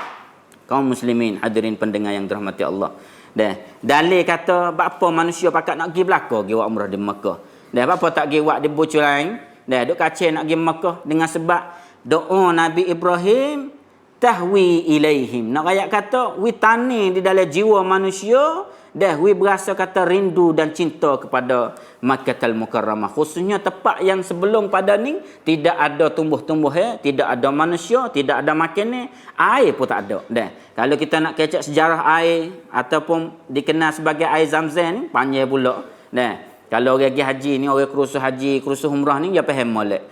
Kaum muslimin hadirin pendengar yang dirahmati Allah. Dah dalil kata apa manusia pakat nak pergi belaka pergi buat umrah di Mekah. Dah apa tak pergi buat di bucu lain. Dah duk kacau nak pergi Mekah dengan sebab doa Nabi Ibrahim tahwi ilaihim. Nak rakyat kata witani di dalam jiwa manusia dah berasa kata rindu dan cinta kepada Makkahul Mukarramah. Khususnya tempat yang sebelum pada ni tidak ada tumbuh-tumbuh, tidak ada manusia, tidak ada makanan, air pun tak ada. Dah. Kalau kita nak kecek sejarah air ataupun dikenal sebagai air Zamzam ni panjang pula. Dah. Kalau orang pergi haji ni, orang kerusuh haji, kerusuh umrah ni dia faham molek.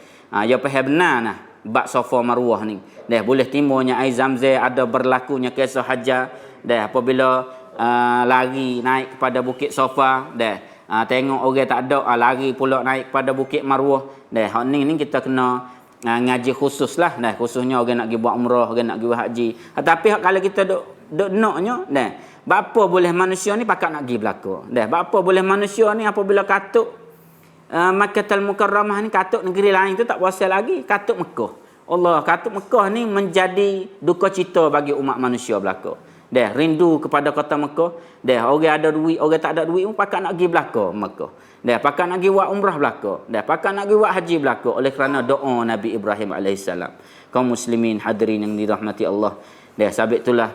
Dia faham benar nah. Bak Safa Marwah ni. Dah boleh timurnya air Zamzam, ada berlakunya kisah hajar. Dah apabila lari naik kepada Bukit Safa, dah tengok orang tak ada, lari pula naik kepada Bukit Marwah. Dah hak ni kita kena ngaji khusus lah. Dah khususnya orang nak pergi buat umrah, orang nak pergi buat haji. Tapi kalau kita duk naknya, dah bapa boleh manusia ni pakat nak pergi belaka. Dah bapa boleh manusia ni apabila katuk Makkahul Mukarramah ni katuk negeri lain tu tak puasa lagi, katuk Mekah. Allah, katuk Mekah ni menjadi duka cita bagi umat manusia belaka. Dah rindu kepada kota Mekah. Dah orang ada duit, orang tak ada duit pun pakat nak pergi belaka Mekah. Dah pakat nak pergi buat umrah belaka. Dah pakat nak pergi buat haji belaka oleh kerana doa Nabi Ibrahim alaihissalam. Kaum muslimin hadirin yang dirahmati Allah. Dah sabit itulah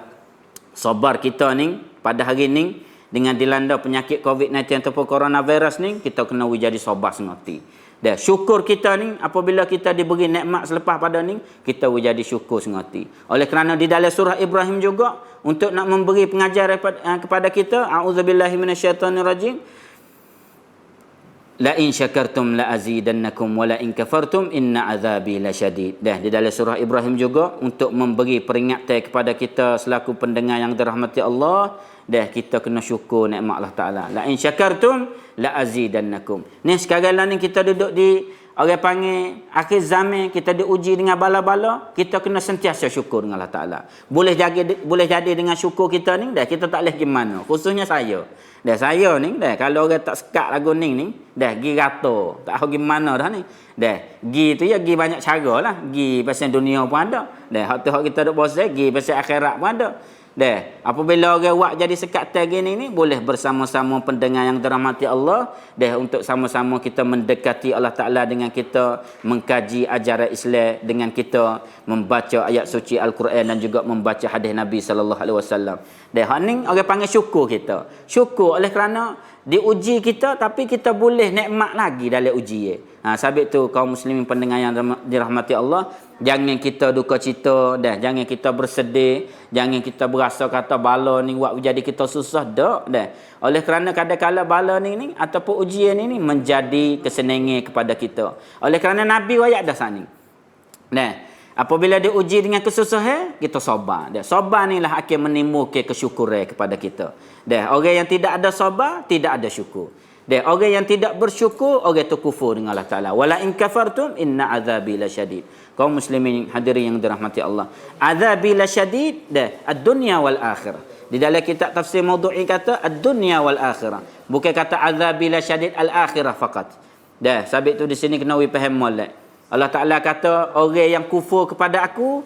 sabar kita ni pada hari ni dengan dilanda penyakit COVID-19 ataupun coronavirus ni, kita kena jadi sabar sengati. Dan syukur kita ni apabila kita diberi nikmat selepas pada ni, kita jadi syukur sengati. Oleh kerana di dalam surah Ibrahim juga untuk nak memberi pengajaran kepada kita, a'udzubillahi minasyaitonirrajim. La in syakartum la azidannakum wa la in kafartum inna azabi lasyadid. Dah di dalam surah Ibrahim juga untuk memberi peringatan kepada kita selaku pendengar yang dirahmati Allah, dah kita kena syukur nikmat Allah Taala. La in syakartum la azidannakum. Ni sekarang ni kita duduk di orang panggil akhir zaman, kita diuji dengan bala-bala, kita kena sentiasa syukur dengan Allah Taala. Boleh jadi dengan syukur kita ni dah kita tak boleh gimana. Khususnya saya. Dah saya ni dah kalau orang tak sekat lagu ni dah gi rata. Tak tahu gimana dah ni. Dah gi tu ya gi banyak cara lah. Gi pasal dunia pun ada. Dah hak tu hak kita duk bosan, gi pasal akhirat pun ada. Dah apabila orang buat jadi sekat tag ni boleh bersama-sama pendengar yang dirahmati Allah dah untuk sama-sama kita mendekati Allah Taala dengan kita mengkaji ajaran Islam, dengan kita membaca ayat suci Al-Quran dan juga membaca hadis Nabi sallallahu alaihi wasallam. Dah hak ni orang panggil syukur kita. Syukur oleh kerana diuji kita tapi kita boleh nikmat lagi dalam ujian. Sabit tu kaum muslimin pendengar yang dirahmati Allah, jangan kita duka cita dah, jangan kita bersedih, jangan kita berasa kata bala ni buat jadi kita susah dak dah. Oleh kerana kadang-kala bala ni ataupun ujian ni menjadi kesenangan kepada kita. Oleh kerana Nabi wayak dah sani. Nah, apabila diuji dengan kesusahan, kita sabar. Dah sabar ni lah akan menimbulkan kesyukuran kepada kita. Dah orang yang tidak ada sabar, tidak ada syukur. Dah orang yang tidak bersyukur, orang itu kufur dengan Allah Taala. Wala in kafartum inna azabi lasyadid. Kaum muslimin hadirin yang dirahmati Allah. Azabi lasyadid dah ad-dunya wal akhirah. Di dalam kitab tafsir Maudhu'i kata ad-dunya wal akhirah. Bukan kata azabi lasyadid al-akhirah faqat. Dah sabit tu di sini kena faham molek. Allah Taala kata orang yang kufur kepada aku,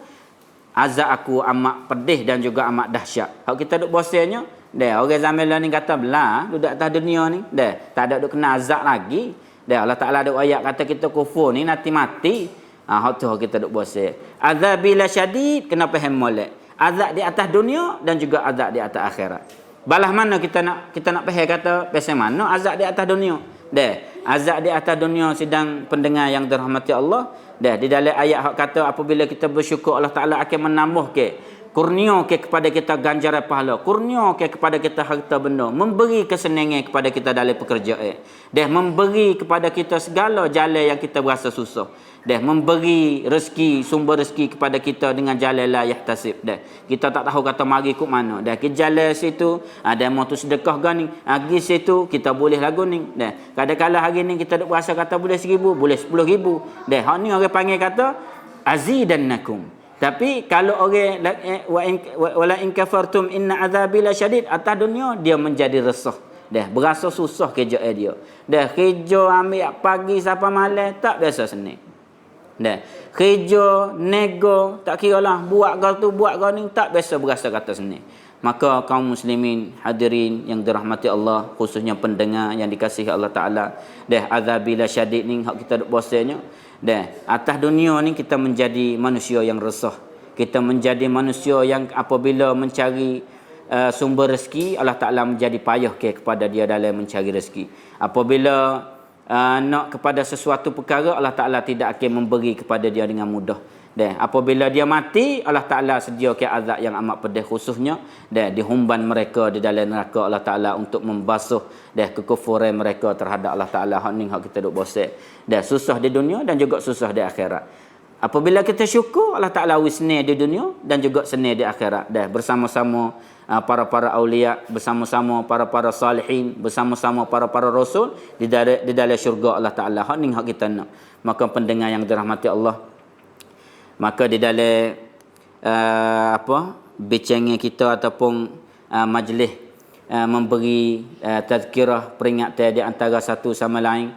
azab aku amat pedih dan juga amat dahsyat. Hak kita duk bosannya, dah orang zaman ni kata belah duduk atas dunia ni, dah tak ada duk kena azab lagi. Dah Allah Taala ada ayat kata kita kufur ni nanti mati. Hak tu kita duk bosan. Azabila syadid, kena faham molek. Azab di atas dunia dan juga azab di atas akhirat. Balah mana kita nak faham kata pasal mana azab di atas dunia? Azab di atas dunia sidang pendengar yang dirahmati Allah. Di dalam ayat hak kata apabila kita bersyukur Allah Taala akan menambah ke kurnia ke kepada kita ganjaran pahala, kurnia ke kepada kita harta benda, memberi kesenangan kepada kita dalam pekerjaan. Memberi kepada kita segala jalan yang kita berasa susah. Memberi rezeki, sumber rezeki kepada kita dengan jalan la yahtasib. Kita tak tahu kata mari ke mana. Ke jalan situ, ada mau tu sedekah gani, pergi situ kita boleh lagu ni. Kadang-kadang hari ni kita duk berasa kata boleh 1,000, boleh 10,000. Hak ni orang panggil kata azidannakum. Tapi kalau orang wala in kafartum inna azabi lasyadid, atas dunia dia menjadi resah. Berasa susah kerja dia. Kerja ambil pagi sampai malam tak biasa senang. Kerja nego tak kiralah buat kau tu buat kau ni tak biasa berasa kata senang. Maka kaum muslimin hadirin yang dirahmati Allah, khususnya pendengar yang dikasihi Allah Taala, azabi lasyadid ni hak kita duk bosannya. Atas dunia ni kita menjadi manusia yang resah. Kita menjadi manusia yang apabila mencari sumber rezeki, Allah Ta'ala menjadi payah kepada dia dalam mencari rezeki. Apabila nak kepada sesuatu perkara, Allah Ta'ala tidak akan memberi kepada dia dengan mudah. Apabila dia mati, Allah Ta'ala sediakan azab yang amat pedih, khususnya dihumban mereka di dalam neraka Allah Ta'ala untuk membasuh kekufuran mereka terhadap Allah Ta'ala. Hak ni hak kita duk bosan. Susah di dunia dan juga susah di akhirat. Apabila kita syukur, Allah Ta'ala wisni di dunia dan juga seni di akhirat. Bersama-sama para-para awliya, bersama-sama para-para salihin, bersama-sama para-para rasul di dalam syurga Allah Ta'ala. Hak ni hak kita nak. Maka pendengar yang dirahmati Allah, maka di dalam bincang kita ataupun majlis memberi tazkirah peringatan di antara satu sama lain,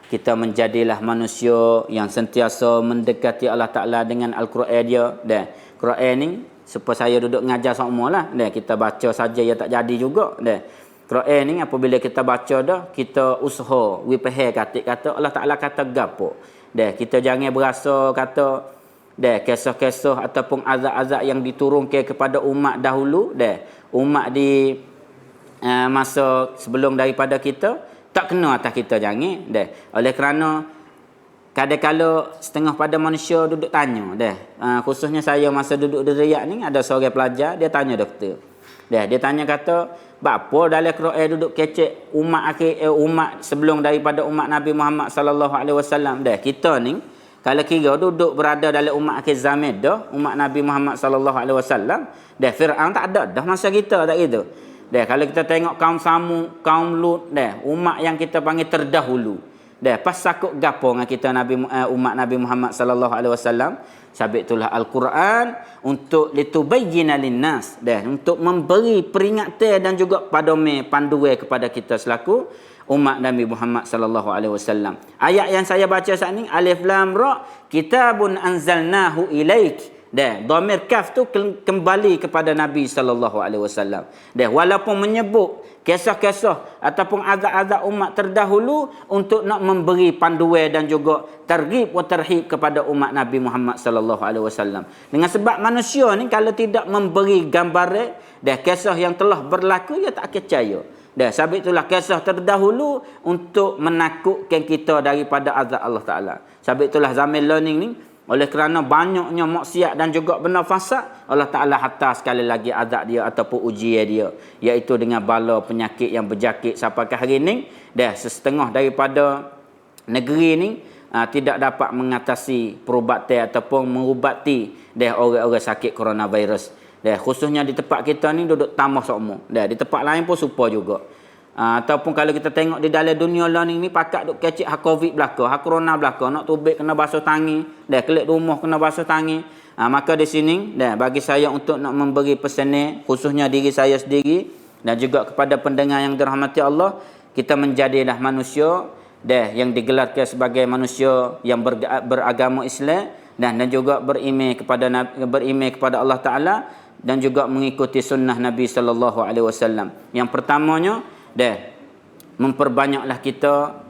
kita menjadilah manusia yang sentiasa mendekati Allah Ta'ala dengan Al-Quran dia. Quran ni supaya saya duduk ngajar semua lah. Kita baca saja ya tak jadi juga. Quran ni apabila kita baca dah, kita usaha wipahai kata Allah Ta'ala kata gapo. Kita jangan berasa kata kisah-kisah ataupun azab-azab yang diturunkan kepada umat dahulu, umat di masa sebelum daripada kita, tak kena atas kita jangan. Oleh kerana kadang-kadang setengah pada manusia duduk tanya, khususnya saya masa duduk di Riyadh ni, ada seorang pelajar, dia tanya doktor. Dia tanya kata, bapa dalam Quran duduk kecek umat sebelum daripada umat Nabi Muhammad sallallahu alaihi wasallam. Kita ni kalau kira duduk berada dalam umat akhir zaman dah, umat Nabi Muhammad sallallahu alaihi wasallam, Firaun tak ada dah masa kita tak gitu. Kalau kita tengok kaum Samud, kaum Lut, umat yang kita panggil terdahulu. Pas sakut gapo dengan kita umat Nabi Muhammad sallallahu alaihi wasallam, sabit itulah Al-Quran untuk litubayyina linnas, untuk memberi peringatan dan juga panduan kepada kita selaku umat Nabi Muhammad sallallahu alaihi wasallam. Ayat yang saya baca saat ni, alif lam ra, kitabun anzalnahu ilaik. Dhamir kaf tu kembali kepada Nabi sallallahu alaihi wasallam. Walaupun menyebut kisah-kisah ataupun azab-azab umat terdahulu untuk nak memberi panduan dan juga targhib wa tarhib kepada umat Nabi Muhammad sallallahu alaihi wasallam. Dengan sebab manusia ni kalau tidak memberi gambaran kisah yang telah berlaku, ia tak akan percaya. Sebab itulah kisah terdahulu untuk menakutkan kita daripada azab Allah Ta'ala. Sebab itulah zaman learning ni, oleh kerana banyaknya maksiat dan juga benda fasad, Allah Ta'ala hantar sekali lagi azab dia ataupun ujian dia, iaitu dengan bala penyakit yang berjakit sampai ke hari ni. Setengah daripada negeri ni tidak dapat mengatasi perubatan ataupun mengubati orang-orang sakit coronavirus. Khususnya di tempat kita ni duduk tambah semua. Di tempat lain pun serupa juga. Ataupun kalau kita tengok di dalam dunia learning ni, pakat duk kecik hak covid belaka, hak corona belaka, nak tubik kena basuh tangan, kelik rumah kena basuh tangan. Maka di sini bagi saya untuk nak memberi pesanan, khususnya diri saya sendiri dan juga kepada pendengar yang dirahmati Allah, kita menjadilah manusia yang digelarkan sebagai manusia yang beragama Islam dan juga beriman kepada Allah Ta'ala dan juga mengikuti sunnah Nabi sallallahu alaihi wasallam. Yang pertamanya, memperbanyaklah kita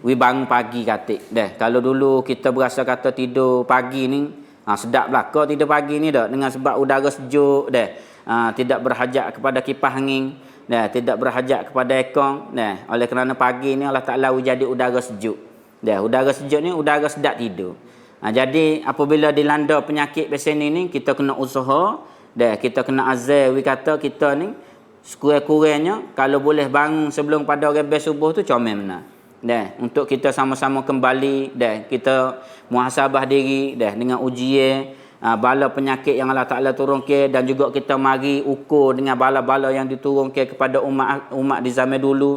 we bangun pagi katik. Kalau dulu kita berasa kata tidur pagi ni, sedap belaka tidur pagi ni dah dengan sebab udara sejuk tidak berhajat kepada kipas angin, tidak berhajat kepada aircon. Oleh kerana pagi ni Allah Taala jadi udara sejuk. Udara sejuk ni udara sedap tidur. Jadi apabila dilanda penyakit macam ni kita kena usaha, kita kena azal we kata kita ni sekurang-kurangnya kalau boleh bangun sebelum pada rebel subuh tu comel benar. Untuk kita sama-sama kembali kita muhasabah diri dengan ujian bala penyakit yang Allah Taala turunkan, dan juga kita mari ukur dengan bala-bala yang diturunkan kepada umat di zaman dulu.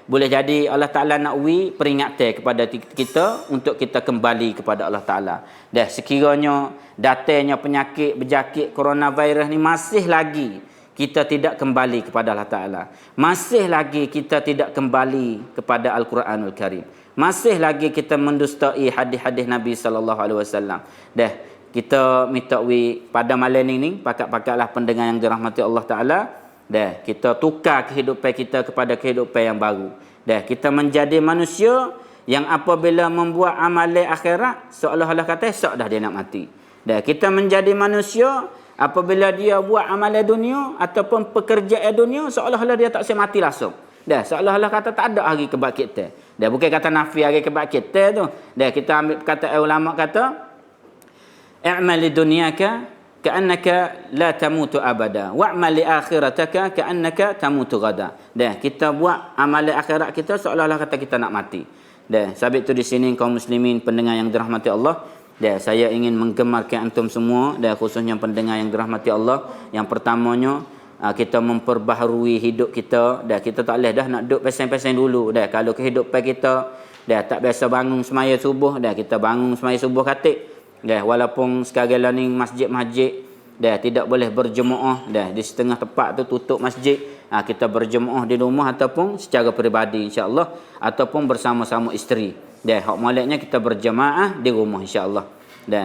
Boleh jadi Allah Taala nak peringatan kepada kita untuk kita kembali kepada Allah Taala. Sekiranya datangnya penyakit berjakit coronavirus ni masih lagi kita tidak kembali kepada Allah Ta'ala. Masih lagi kita tidak kembali kepada Al-Quranul Karim. Masih lagi kita mendustai hadis-hadis Nabi SAW. Kita minta pada malam ini, pakat-pakatlah pendengar yang dirahmati Allah Ta'ala. Kita tukar kehidupan kita kepada kehidupan yang baru. Kita menjadi manusia yang apabila membuat amalan akhirat, seolah-olah kata esok dah dia nak mati. Kita menjadi manusia apabila dia buat amalan dunia ataupun pekerjaan dunia, seolah-olah dia tak sempat mati langsung. Seolah-olah kata tak ada hari kebangkitan. Bukan kata nafi hari kebangkitan tu. Kita ambil kata ulama kata i'mal li dunyaka ka'annaka la tamutu abada wa'mal li akhirataka ka'annaka tamutu ghada. Kita buat amalan akhirat kita seolah-olah kata kita nak mati. Sebab itu di sini kaum muslimin pendengar yang dirahmati Allah, saya ingin menggemarkan antum semua, khususnya pendengar yang dirahmati Allah. Yang pertamanya, kita memperbaharui hidup kita. Kita tak boleh dah nak duduk pesen-pesen dulu. Kalau kehidupan kita tak biasa bangun semaya subuh, kita bangun semaya subuh katik. Walaupun sekarang ni masjid-masjid tidak boleh berjemaah, di setengah tempat tu tutup masjid, kita berjemaah di rumah ataupun secara peribadi insya-Allah, ataupun bersama-sama isteri. Hak maliknya kita berjemaah di rumah insya-Allah.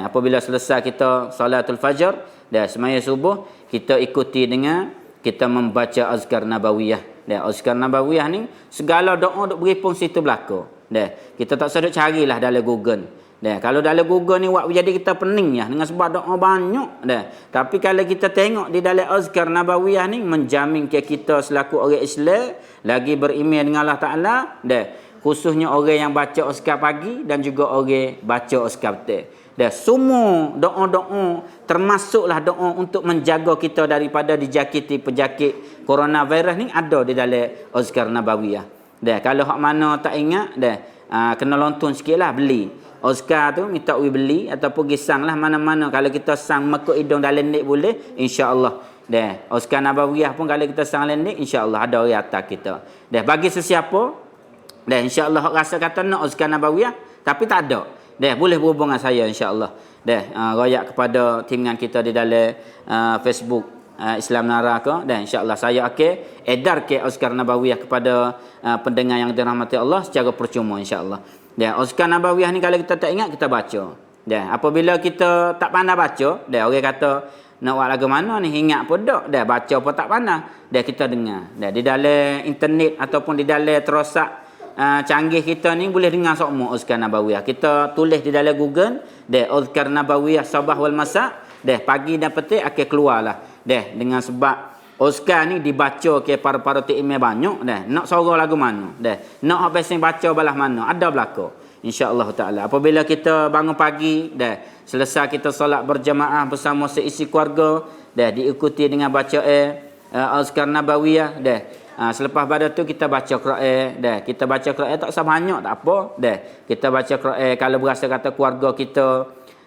Apabila selesai kita salatul fajar semaya subuh, kita ikuti dengan kita membaca azkar nabawiyah. Azkar nabawiyah ni segala doa duk beripung situ belaka. Kita tak sedut carilah dalam Google. Kalau dalam Google ni jadi kita pening ya dengan sebab doa banyak. Tapi kalau kita tengok di dalam azkar nabawiyah ni menjamin ke kita selaku orang Islam lagi beriman dengan Allah Taala, khususnya orang yang baca azkar pagi dan juga orang baca azkar petang. Semua doa-doa termasuklah doa untuk menjaga kita daripada dijakiti penyakit coronavirus ni ada di dalam azkar nabawiyah. Kalau hak mana tak ingat kena lontun sikitlah beli. Azkar tu minta beli ataupun gisanglah mana-mana. Kalau kita sang mekuk hidung dalam nik boleh insya-Allah. Azkar nabawiyah pun kalau kita sang dalam nik insya-Allah ada orang atas kita. Bagi sesiapa insya-Allah hak rasa kata nak azkar nabawiyah tapi tak ada, boleh berhubung dengan saya insya-Allah. Royak kepada timngan kita di dalam Facebook Islam Nara ke, insya-Allah saya akan edar ke azkar nabawiyah kepada pendengar yang dirahmati Allah secara percuma insya-Allah. Azkar nabawiyah ni kalau kita tak ingat kita baca. Apabila kita tak pandai baca, orang kata nak buat lagu mana ni ingat pun tak, baca pun tak pandai, kita dengar. Di dalam internet ataupun di dalam terosak canggih kita ni boleh dengar semua azkar nabawiyah. Kita tulis di dalam Google azkar nabawiyah sabah wal masa, pagi dan petang akan keluarlah. Dengan sebab azkar ni dibaca ke para-para tikmeh banyak. Nak suara lagu mana, nak habis baca balah mana ada belaka insya-Allah taala. Apabila kita bangun pagi selesai kita solat berjamaah bersama seisi keluarga, diikuti dengan bacaan azkar nabawiyah. Selepas pada tu kita baca Quran. Kita baca Quran tak usah banyak tak apa. Kita baca Quran kalau berasa kata keluarga kita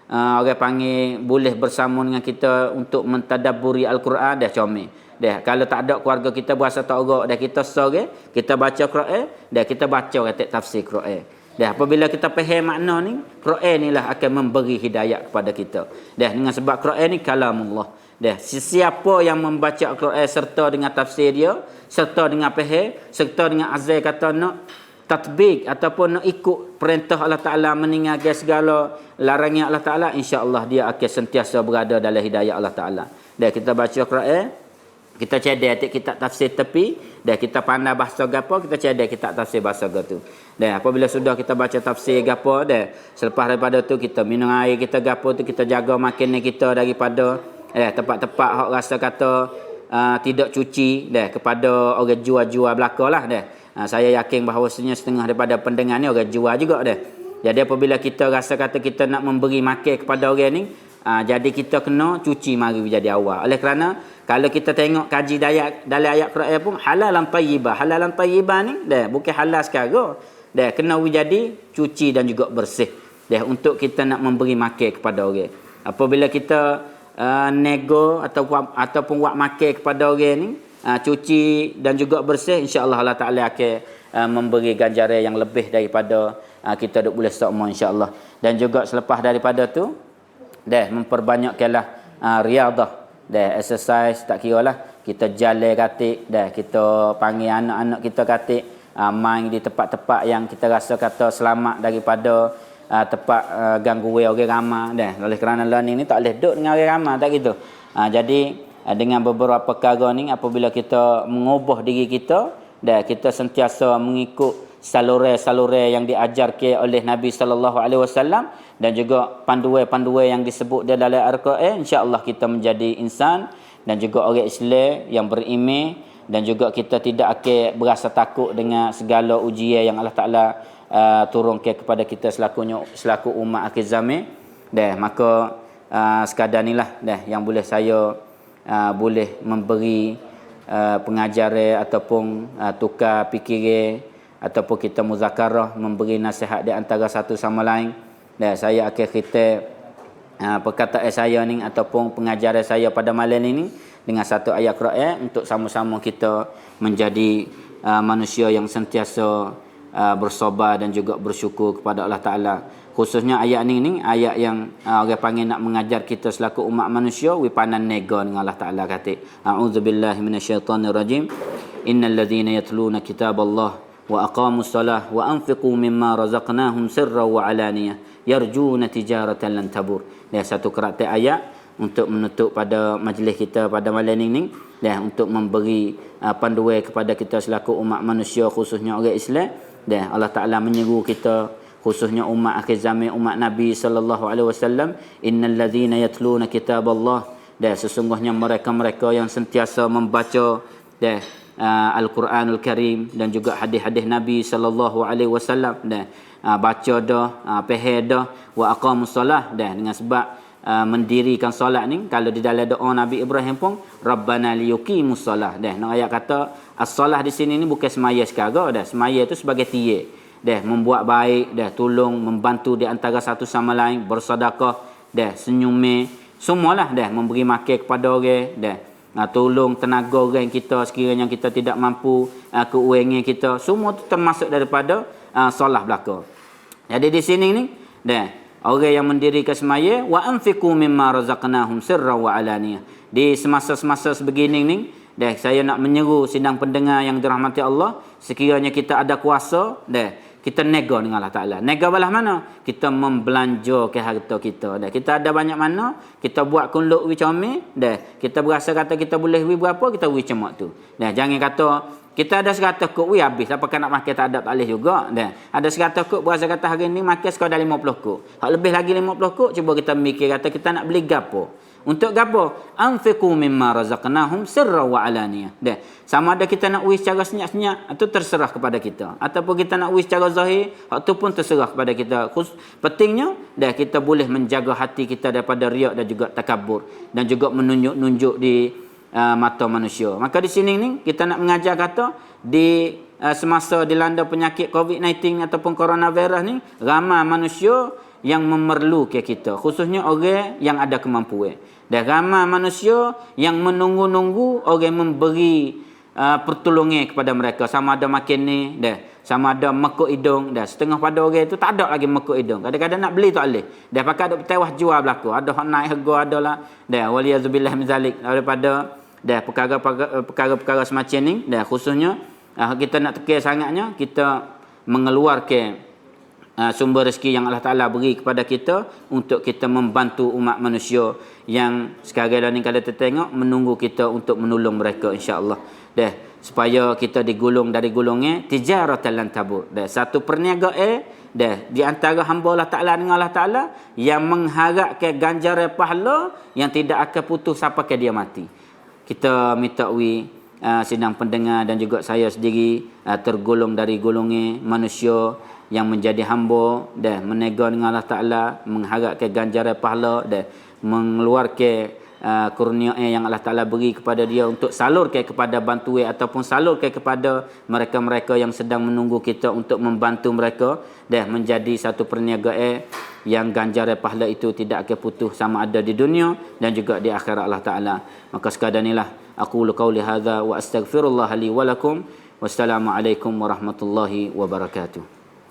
orang panggil boleh bersama dengan kita untuk mentadabburi Al-Quran, comel. Kalau tak ada keluarga kita berasa tak orang, kita sore kita baca Quran, kita baca kata tafsir Quran. Apabila kita faham makna ni, Quran ni lah akan memberi hidayah kepada kita. Dengan sebab Quran ni kalamullah. Sesiapa yang membaca Al-Quran serta dengan tafsir dia, serta dengan faham, serta dengan azal kata nak tatbik ataupun nak ikut perintah Allah Ta'ala, meninggalkan segala larangan Allah Ta'ala, insya-Allah dia akan sentiasa berada dalam hidayah Allah Ta'ala. Kita baca Quran, kita cedek atik kitab tafsir tepi dan kita pandai bahasa gapo kita cedek kitab tafsir bahasa gapo tu. Dan apabila sudah kita baca tafsir gapo dan selepas daripada tu kita minum air kita gapo tu kita jaga makan kita daripada tempat-tempat hak rasa kata tidak cuci kepada orang jual-jual belakalah saya yakin bahawasanya setengah daripada pendengar ni orang jual juga Jadi apabila kita rasa kata kita nak memberi makan kepada orang ni jadi kita kena cuci mari jadi awal. Oleh kerana kalau kita tengok kaji dalam ayat Quran pun halalan tayyibah ni bukan halal sekarang. Kena jadi cuci dan juga bersih. Untuk kita nak memberi makan kepada orang. Apabila kita nego ataupun buat makan kepada orang ni cuci dan juga bersih, insya-Allah Allah Taala akan memberi ganjaran yang lebih daripada kita duk boleh sokmo insya-Allah. Dan juga selepas daripada tu memperbanyakkanlah riadah exercise tak kira lah kita jalan katik kita panggil anak-anak kita katik main di tempat-tempat yang kita rasa kata selamat daripada tempat gangguan orang ramai oleh kerana learning ni tak boleh duduk dengan orang ramai tak gitu. Jadi dengan beberapa perkara ni apabila kita mengubah diri kita kita sentiasa mengikut saluran-saluran yang diajarkan oleh Nabi sallallahu alaihi wasallam dan juga panduan-panduan yang disebut dalam Al-Quran, insya-Allah kita menjadi insan dan juga orang Islam yang beriman dan juga kita tidak akan berasa takut dengan segala ujian yang Allah Taala turunkan kepada kita selaku umat akhir zaman. Maka sekadar inilah yang boleh saya boleh memberi pengajaran ataupun tukar fikiran ataupun kita muzakarah memberi nasihat di antara satu sama lain. Dan saya akhir kita perkataan saya ni ataupun pengajaran saya pada malam ini dengan satu ayat Quran untuk sama-sama kita menjadi manusia yang sentiasa bersabar dan juga bersyukur kepada Allah Taala. Khususnya ayat ni ayat yang orang panggil nak mengajar kita selaku umat manusia wipanan nego dengan Allah Taala kata a'udzubillahi minasyaitonirrajim innal ladzina yatluna kitaballah wa aqamus salah wa anfiqu mimma razaqnahum sirran wa alaniyah yarjuna tijaratan lan tabur. Satu kerata ayat untuk menutup pada majlis kita pada malam ini untuk memberi panduan kepada kita selaku umat manusia khususnya orang Islam. Allah Taala menyeru kita khususnya umat akhir zaman umat Nabi sallallahu alaihi wasallam innal ladzina yatluna kitaballah sesungguhnya mereka-mereka yang sentiasa membaca Al-Quranul Karim dan juga hadis-hadis Nabi sallallahu alaihi wasallam baca dah faham dah wa aqamus solah dengan sebab mendirikan solat ni kalau di dalam doa Nabi Ibrahim pun rabbana liyuqimus solah nak ayat kata as-solah di sini ni bukan semaya sekarang semaya tu sebagai tiye membuat baik tolong membantu di antara satu sama lain bersedekah senyum semualah memberi makan kepada orang tolong tenaga orang kita sekiranya kita tidak mampu keuangan kita semua tu termasuk daripada solah belaka. Jadi di sini ni orang yang mendirikan semaya wa anfiqu mimma razaqnahum sirran wa alaniyah. Di semasa-semasa sebegini ni saya nak menyeru sidang pendengar yang dirahmati Allah sekiranya kita ada kuasa kita nego dengan Allah Ta'ala. Nego belah mana? Kita membelanjakan harta kita. Kita ada banyak mana, kita buat kunluk wi comel, kita berasa kata kita boleh wi berapa, kita wi cemak tu. Jangan kata kita ada 100 kok wi habis, apakah nak makan tak ada tak boleh juga. Ada 100 kok berasa kata hari ni makan sekadar 50 kok. Hak lebih lagi 50 kok, cuba kita mikir kata kita nak beli gapo. Untuk gapo? Anfiqu mimma razaqnahum sirran wa alaniyah. Sama ada kita nak wis secara senyap-senyap atau terserah kepada kita ataupun kita nak wis secara zahir, hak tu pun terserah kepada kita. Pentingnya kita boleh menjaga hati kita daripada riak dan juga takabur dan juga menunjuk-nunjuk di mata manusia. Maka di sini ni kita nak mengajar kata di semasa dilanda penyakit COVID-19 ataupun coronavirus ni ramai manusia yang memerlukan kita, khususnya orang yang ada kemampuan. Dan ramai manusia yang menunggu-nunggu orang memberi pertolongan kepada mereka, sama ada makan ni sama ada mekuk hidung setengah pada orang itu tak ada lagi mekuk hidung, kadang-kadang nak beli tak boleh pakai ada tewah jual berlaku, ada hak naik harga adalah waliyazubillah min zalik daripada perkara-perkara semacam ni khususnya kita nak tekan sangatnya kita mengeluarkan sumber rezeki yang Allah Ta'ala beri kepada kita untuk kita membantu umat manusia yang sekarang ni kalau kita tengok menunggu kita untuk menolong mereka, insya-Allah. Supaya kita digulung dari gulungnya tijaratan lan tabur. Satu perniagaan di antara hamba Allah Ta'ala dengan Allah Ta'ala yang mengharapkan ganjaran pahala yang tidak akan putus sampai ke dia mati. Kita minta sidang pendengar dan juga saya sendiri tergolong dari golongan manusia yang menjadi hamba dan menegar dengan Allah Ta'ala, mengharapkan ganjaran pahala dan mengeluarkan kurnia yang Allah Ta'ala beri kepada dia untuk salurkan kepada bantuan ataupun salurkan kepada mereka-mereka yang sedang menunggu kita untuk membantu mereka dan menjadi satu perniagaan yang ganjaran pahala itu tidak akan putus sama ada di dunia dan juga di akhirat Allah Ta'ala. Maka sekadar inilah aku qauli hadza wa astaghfirullah li wa lakum. Wassalamualaikum warahmatullahi wabarakatuh.